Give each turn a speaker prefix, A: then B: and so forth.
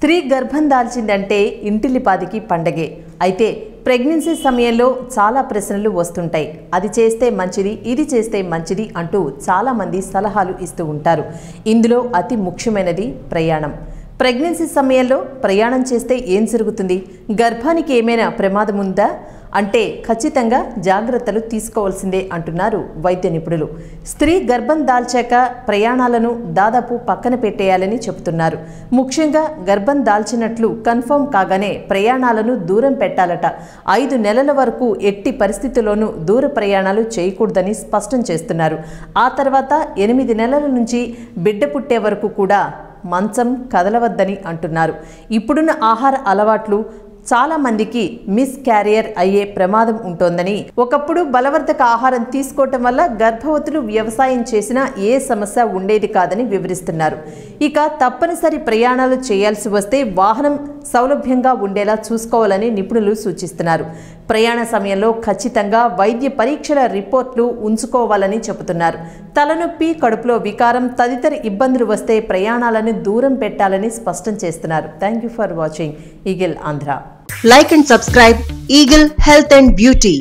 A: స్త్రీ గర్భం దాల్చిందంటే ఇంటిల్లిపాదికి పండగే. అయితే ప్రెగ్నెన్సీ సమయంలో చాలా ప్రశ్నలు వస్తుంటాయి. అది చేస్తే మంచిది, ఇది చేస్తే మంచిది అంటూ చాలామంది సలహాలు ఇస్తూ ఉంటారు. ఇందులో అతి ముఖ్యమైనది ప్రయాణం. ప్రెగ్నెన్సీ సమయంలో ప్రయాణం చేస్తే ఏం జరుగుతుంది? గర్భానికి ఏమైనా ప్రమాదం ఉందా అంటే ఖచ్చితంగా జాగ్రత్తలు తీసుకోవాల్సిందే అంటున్నారు వైద్య నిపుణులు. స్త్రీ గర్భం దాల్చాక ప్రయాణాలను దాదాపు పక్కన పెట్టేయాలని చెబుతున్నారు. ముఖ్యంగా గర్భం దాల్చినట్లు కన్ఫర్మ్ కాగానే ప్రయాణాలను దూరం పెట్టాలట. 5 నెలల వరకు ఎట్టి పరిస్థితుల్లోనూ దూర ప్రయాణాలు చేయకూడదని స్పష్టం చేస్తున్నారు. ఆ తర్వాత 8 నెలల నుంచి బిడ్డ పుట్టే వరకు కూడా మంచం కదలవద్దని అంటున్నారు. ఇప్పుడున్న ఆహార అలవాట్లు చాలా మందికి మిస్ క్యారియర్ అయ్యే ప్రమాదం ఉంటోందని, ఒకప్పుడు బలవర్ధక ఆహారం తీసుకోవటం వల్ల గర్భవతులు వ్యవసాయం చేసినా ఏ సమస్య ఉండేది కాదని వివరిస్తున్నారు. ఇక తప్పనిసరి ప్రయాణాలు చేయాల్సి వస్తే వాహనం సౌలభ్యంగా ఉండేలా చూసుకోవాలని నిపుణులు సూచిస్తున్నారు. ప్రయాణ సమయంలో ఖచ్చితంగా వైద్య పరీక్షల రిపోర్ట్లు ఉంచుకోవాలని చెబుతున్నారు. తలనొప్పి, కడుపులో వికారం తదితర ఇబ్బందులు వస్తే ప్రయాణాలను దూరం పెట్టాలని స్పష్టం చేస్తున్నారు. Thank you for watching eagle Andhra.
B: Like and subscribe Eagle Health and Beauty.